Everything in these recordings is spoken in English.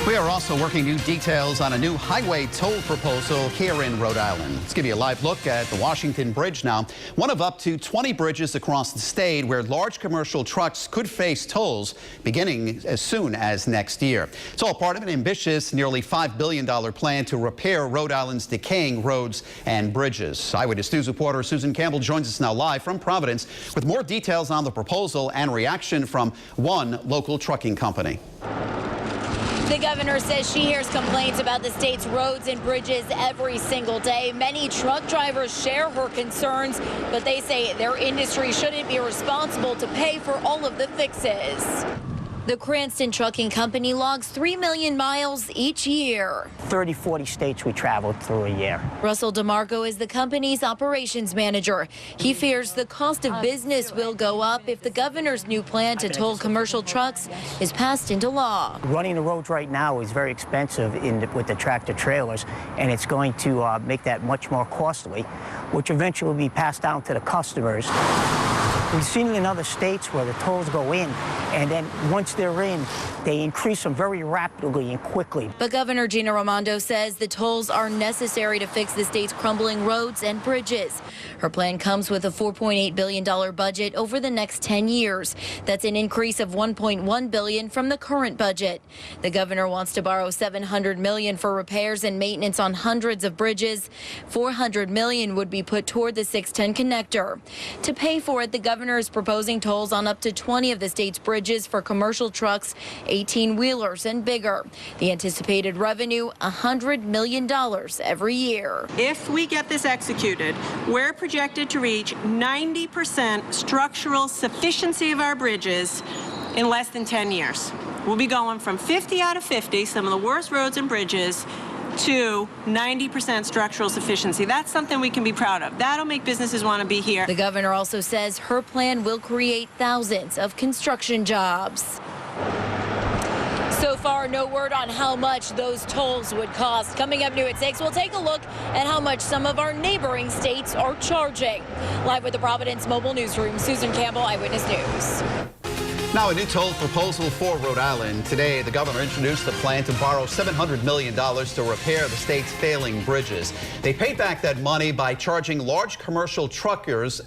We are also working new details on a new highway toll proposal here in Rhode Island. Let's give you a live look at the Washington Bridge now. One of up to 20 bridges across the state where large commercial trucks could face tolls beginning as soon as next year. It's all part of an ambitious, nearly $5 billion plan to repair Rhode Island's decaying roads and bridges. Eyewitness News reporter Susan Campbell joins us now live from Providence with more details on the proposal and reaction from one local trucking company. The governor says she hears complaints about the state's roads and bridges every single day. Many truck drivers share her concerns, but they say their industry shouldn't be responsible to pay for all of the fixes. The Cranston Trucking Company logs 3 million miles each year. 30, 40 states we traveled through a year. Russell DeMarco is the company's operations manager. He fears the cost of business will go up if the governor's new plan to toll commercial trucks is passed into law. Running the roads right now is very expensive with the tractor trailers, and it's going to make that much more costly, which eventually will be passed down to the customers. We've seen it in other states where the tolls go in, and then once they're in, they increase them very rapidly and quickly. But Governor Gina Raimondo says the tolls are necessary to fix the state's crumbling roads and bridges. Her plan comes with a $4.8 billion budget over the next 10 years. That's an increase of $1.1 billion from the current budget. The governor wants to borrow $700 million for repairs and maintenance on hundreds of bridges. $400 million would be put toward the 610 connector. To pay for it, the governor is proposing tolls on up to 20 of the state's bridges for commercial trucks, 18-wheelers and bigger. The anticipated revenue, $100 million every year. If we get this executed, we're projected to reach 90% structural sufficiency of our bridges in less than 10 years. We'll be going from 50 out of 50, some of the worst roads and bridges, to 90% structural sufficiency. That's something we can be proud of. That'll make businesses want to be here. The governor also says her plan will create thousands of construction jobs. So far, no word on how much those tolls would cost. Coming up new at 6, we'll take a look at how much some of our neighboring states are charging. Live with the Providence Mobile Newsroom, Susan Campbell, Eyewitness News. Now, a new toll proposal for Rhode Island. Today, the governor introduced the plan to borrow $700 million to repair the state's failing bridges. They pay back that money by charging large commercial trucks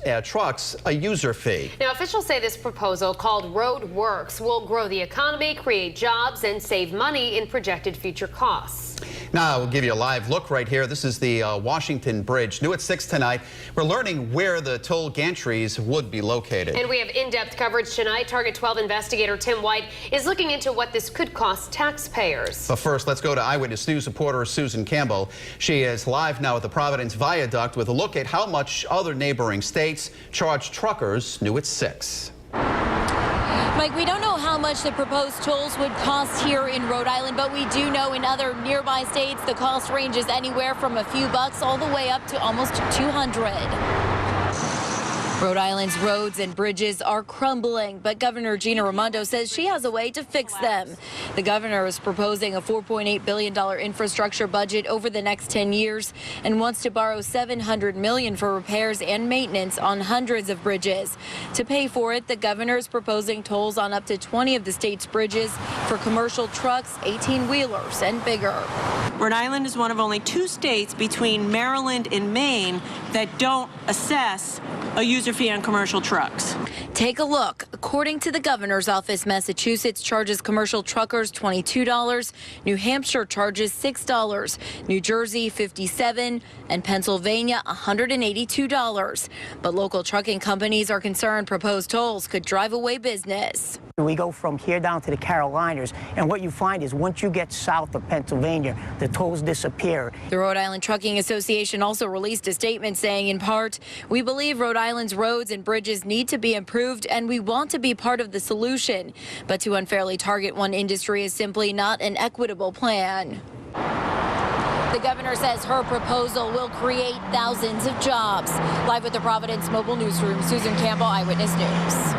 a user fee. Now, officials say this proposal, called Road Works, will grow the economy, create jobs, and save money in projected future costs. Now, we'll give you a live look right here. This is the Washington Bridge. New at 6 tonight, we're learning where the toll gantries would be located. And we have in-depth coverage tonight. Target 12 investigator Tim White is looking into what this could cost taxpayers. But first, let's go to Eyewitness News reporter Susan Campbell. She is live now at the Providence Viaduct with a look at how much other neighboring states charge truckers. New at 6. Mike, we don't know how much the proposed tolls would cost here in Rhode Island, but we do know in other nearby states the cost ranges anywhere from a few bucks all the way up to almost 200. Rhode Island's roads and bridges are crumbling, but Governor Gina Raimondo says she has a way to fix them. The governor is proposing a $4.8 billion infrastructure budget over the next 10 years and wants to borrow $700 million for repairs and maintenance on hundreds of bridges. To pay for it, the governor is proposing tolls on up to 20 of the state's bridges for commercial trucks, 18-wheelers and bigger. Rhode Island is one of only 2 states between Maryland and Maine that don't assess a user fee on commercial trucks. Take a look. According to the governor's office, Massachusetts charges commercial truckers $22, New Hampshire charges $6, New Jersey $57, and Pennsylvania $182. But local trucking companies are concerned proposed tolls could drive away business. We go from here down to the Carolinas, and what you find is once you get south of Pennsylvania, the tolls disappear. The Rhode Island Trucking Association also released a statement saying, in part, we believe Rhode Island's roads and bridges need to be improved, and we want to be part of the solution. But to unfairly target one industry is simply not an equitable plan. The governor says her proposal will create thousands of jobs. Live with the Providence Mobile Newsroom, Susan Campbell, Eyewitness News.